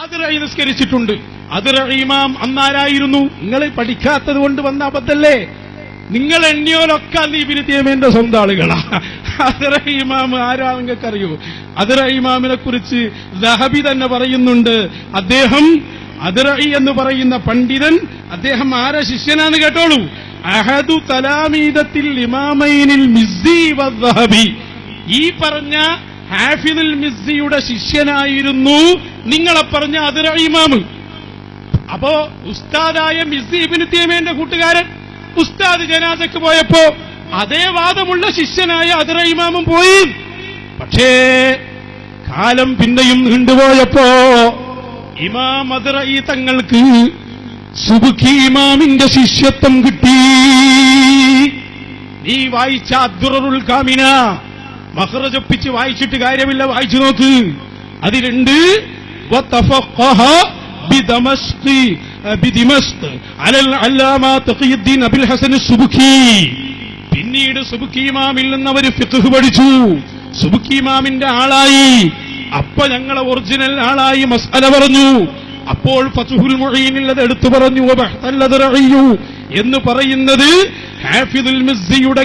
അതിറഈ നിസ്കരിച്ചിട്ടുണ്ട്. അതിറഈ ഇമാം അന്നാരായിരുന്നു? നിങ്ങൾ പഠിക്കാത്തത് കൊണ്ട് വന്ന അബദ്ധല്ലേ? നിങ്ങൾ എണ്ണിയോലൊക്കെ അന്ന് ഇബ്നു തൈമിയ്യയുടെ സ്വന്തം ആളുകളാ. അതിറഈ ഇമാം ആരാ നിങ്ങൾക്കറിയോ? അതിറഈ ഇമാമിനെ കുറിച്ച് ദഹബി തന്നെ പറയുന്നുണ്ട്, അദ്ദേഹം അതിറഈ എന്ന് പറയുന്ന പണ്ഡിതൻ അദ്ദേഹം ആരെ ശിഷ്യനാന്ന് കേട്ടോളൂ. അഹദു തലാമീദത്തിൽ ഇമാമൈനിൽ മിസ്സി വദ്ദഹബി. ഈ പറഞ്ഞ ഹാഫിദുൽ മിസ്സിയുടെ ശിഷ്യനായിരുന്നു നിങ്ങളെ പറഞ്ഞ അതിറഈ ഇമാം. അപ്പോ ഉസ്താദായ മിസ്സി ഇബ്നു തൈമിയ്യയുടെ കൂട്ടുകാരൻ ഉസ്താദ് ജനാസക്ക് പോയപ്പോ അതേ വാദമുള്ള ശിഷ്യനായ അതിറഈ ഇമാമും പോയി. പക്ഷേ കാലം പിന്നെയും നീണ്ടുപോയപ്പോ ഇമാം അതിറഈ തങ്ങൾക്ക് സുബ്കി ഇമാമിന്റെ ശിഷ്യത്വം കിട്ടി. നീ വായിച്ച അദ്ദുറുൽ കാമിന മഖ്റജൊപ്പിച്ച് വായിച്ചിട്ട് കാര്യമില്ല, വായിച്ചു നോക്ക്. അതിലുണ്ട് വതഫഖഹ ബിദിമസ്ക് അലൽ അല്ലാമ തഖിയുദ്ദീൻ അബുൽ ഹസൻ സുബ്കി. പിന്നീട് സുബ്കി ഇമാമിൽ നിന്ന് അവർ ഫിഖ്ഹ് പഠിച്ചു, സുബ്കി ഇമാമിന്റെ ആളായി. അപ്പൊ ഞങ്ങളെ ഒറിജിനൽ ആളായി മസ്അല പറഞ്ഞു. അപ്പോൾ ഫത്ഹുൽ മുഈനിൽ അത് എടുത്തു പറഞ്ഞു. എന്ന് പറയുന്നത് ഹാഫിദുൽ മിസ്സിയുടെ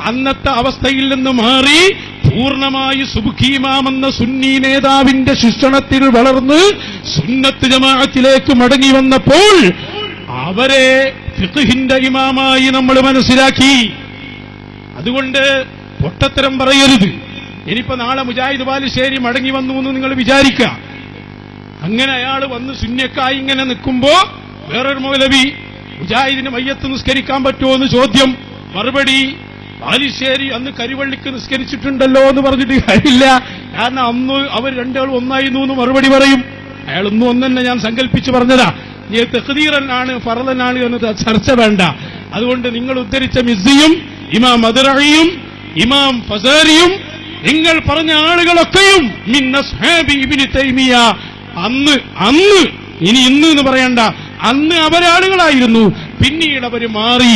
അന്നത്തെ അവസ്ഥയിൽ നിന്ന് മാറി പൂർണ്ണമായി സുബ്കി ഇമാം എന്ന സുന്നി നേതാവിന്റെ ശിക്ഷണത്തിൽ വളർന്ന് സുന്നത്ത് ജമാഅത്തിലേക്ക് മടങ്ങി വന്നപ്പോൾ അവരെ ഫിഖ്ഹിന്റെ ഇമാമായി നമ്മൾ മനസ്സിലാക്കി. അതുകൊണ്ട് പൊട്ടത്തരം പറയരുത്. ഇനിയിപ്പോ നാളെ മുജാഹിദ് ബാലുശ്ശേരി മടങ്ങി വന്നു എന്ന് നിങ്ങൾ വിചാരിക്കുക. അങ്ങനെ അയാൾ വന്ന് സുന്നക്കായി ഇങ്ങനെ നിൽക്കുമ്പോ വേറൊരു മൗലവി മുജാഹിദിന് മയ്യത്ത് നിസ്കരിക്കാൻ പറ്റുമോ എന്ന് ചോദ്യം. മറുപടി, ബാലുശ്ശേരി അന്ന് കരിവള്ളിക്ക് നിസ്കരിച്ചിട്ടുണ്ടല്ലോ എന്ന് പറഞ്ഞിട്ട് കാര്യമില്ല, കാരണം അന്ന് അവർ രണ്ടാളും ഒന്നായിരുന്നു എന്ന് മറുപടി പറയും. അയാൾ ഒന്നും ഒന്നെ ഞാൻ സങ്കല്പിച്ച് പറഞ്ഞതാ. നീ തഖ്ദീറനാണ് ഫർളനാണ് എന്ന് ചർച്ച വേണ്ട. അതുകൊണ്ട് നിങ്ങൾ ഉദ്ധരിച്ച മിസ്സിയും ഇമാം അതിറഈയും ഇമാം ഫസാരിയും നിങ്ങൾ പറഞ്ഞ ആളുകളൊക്കെയും മിൻ അസ്ഹാബി ഇബ്നു തൈമിയ്യ, അന്ന് ഇനി ഇന്ന് എന്ന് പറയണ്ട, അന്ന് അവരാളുകളായിരുന്നു. പിന്നീട് അവർ മാറി.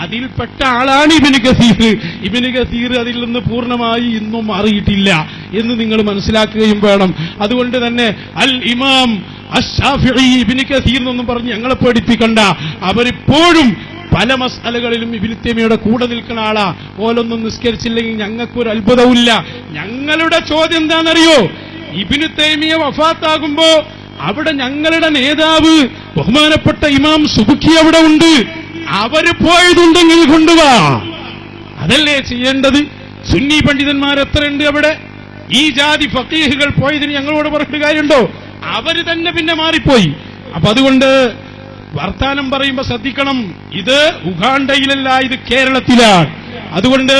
അതിൽപ്പെട്ട ആളാണ് ഇബ്നു കസീർ. ഇബ്നു കസീർ അതിൽ നിന്ന് പൂർണ്ണമായി ഇന്നും മാറിയിട്ടില്ല എന്ന് നിങ്ങൾ മനസ്സിലാക്കുകയും വേണം. അതുകൊണ്ട് തന്നെ അൽ ഇമാം അശ്ശാഫിഈ ഇബ്നു കസീർ എന്നൊന്നും പറഞ്ഞ് ഞങ്ങളെ പേടിപ്പിക്കണ്ട. അവരിപ്പോഴും പല മസ്അലകളിലും ഇബ്നു തൈമിയ്യയുടെ കൂടെ നിൽക്കുന്ന ആളാ. ഓലൊന്നും നിസ്കരിച്ചില്ലെങ്കിൽ ഞങ്ങൾക്കൊരു അത്ഭുതവുമില്ല. ഞങ്ങളുടെ ചോദ്യം എന്താണെന്നറിയോ? ഇബ്നു തൈമിയ്യ വഫാത്താകുമ്പോ അവിടെ ഞങ്ങളുടെ നേതാവ് ബഹുമാനപ്പെട്ട ഇമാം സുബ്കി അവിടെ ഉണ്ട്. അവര് പോയതുണ്ടെങ്കിൽ കൊണ്ടുവാ. അതല്ലേ ചെയ്യേണ്ടത്? സുന്നി പണ്ഡിതന്മാർ എത്രയുണ്ട് അവിടെ? ഈ ജാതി ഫഖീഹുകൾ പോയതിന് ഞങ്ങളോട് പറഞ്ഞിട്ട് കാര്യമുണ്ടോ? അവര് തന്നെ പിന്നെ മാറിപ്പോയി. അപ്പൊ അതുകൊണ്ട് വർത്താനം പറയുമ്പോ ശ്രദ്ധിക്കണം. ഇത് ഉഗാണ്ടയിലല്ല, ഇത് കേരളത്തിലാണ്. അതുകൊണ്ട്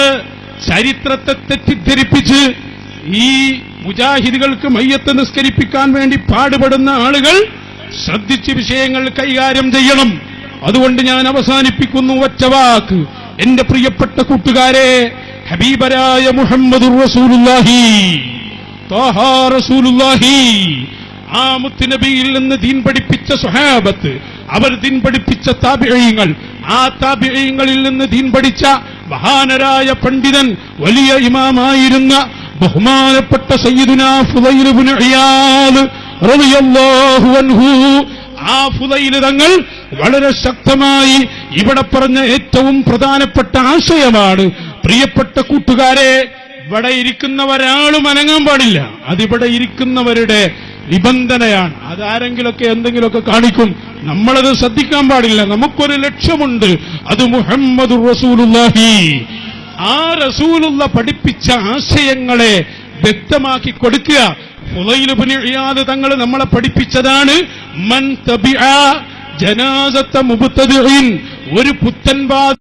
ചരിത്രത്തെ തെറ്റിദ്ധരിപ്പിച്ച് ഈ മുജാഹിദുകൾക്ക് മയ്യത്ത് നിസ്കരിപ്പിക്കാൻ വേണ്ടി പാടുപെടുന്ന ആളുകൾ ശ്രദ്ധിച്ച് വിഷയങ്ങൾ കൈകാര്യം ചെയ്യണം. അതുകൊണ്ട് ഞാൻ അവസാനിപ്പിക്കുന്നു ഒറ്റ വാക്ക്. എന്റെ പ്രിയപ്പെട്ട കൂട്ടുകാരെ, ഹബീബരായ മുഹമ്മദുർ റസൂലുള്ളാഹി ത്വാഹ റസൂലുള്ളാഹി, ആ മുത്തുനബിയിൽ നിന്ന് ദീൻ പഠിപ്പിച്ച സ്വഹാബത്ത്, അവർ ദീൻ പഠിപ്പിച്ച താബിഈങ്ങൾ, ആ താബിഈങ്ങളിൽ നിന്ന് ദീൻ പഠിച്ച മഹാനരായ പണ്ഡിതൻ, വലിയ ഇമാമായിരുന്ന ബഹുമാനപ്പെട്ട സയ്യിദുനാ ഫുളൈൽ ഇബ്നു ഇയാദ് റളിയല്ലാഹു അൻഹു, ആ ഫുളൈൽ തങ്ങൾ വളരെ ശക്തമായി ഇവിടെ പറഞ്ഞ ഏറ്റവും പ്രധാനപ്പെട്ട ആശയമാണ്. പ്രിയപ്പെട്ട കൂട്ടുകാരെ, ഇവിടെ ഇരിക്കുന്നവരാളും അനങ്ങാൻ പാടില്ല. അതിവിടെ ഇരിക്കുന്നവരുടെ നിബന്ധനയാണ്. അതാരെങ്കിലൊക്കെ എന്തെങ്കിലുമൊക്കെ കാണിക്കും, നമ്മളത് ശ്രദ്ധിക്കാൻ പാടില്ല. നമുക്കൊരു ലക്ഷ്യമുണ്ട്, അത് മുഹമ്മദുർ റസൂലുള്ളാഹി. ആ റസൂലുള്ള പഠിപ്പിച്ച ആശയങ്ങളെ വ്യക്തമാക്കി കൊടുക്കുക. ഫുളൈൽ ഇബ്നു ഇയാദ് തങ്ങൾ നമ്മളെ പഠിപ്പിച്ചതാണ് മൻ തബിഅ ജനാസത മുബ്തദിഇൻ, ഒരു പുത്തൻവാദി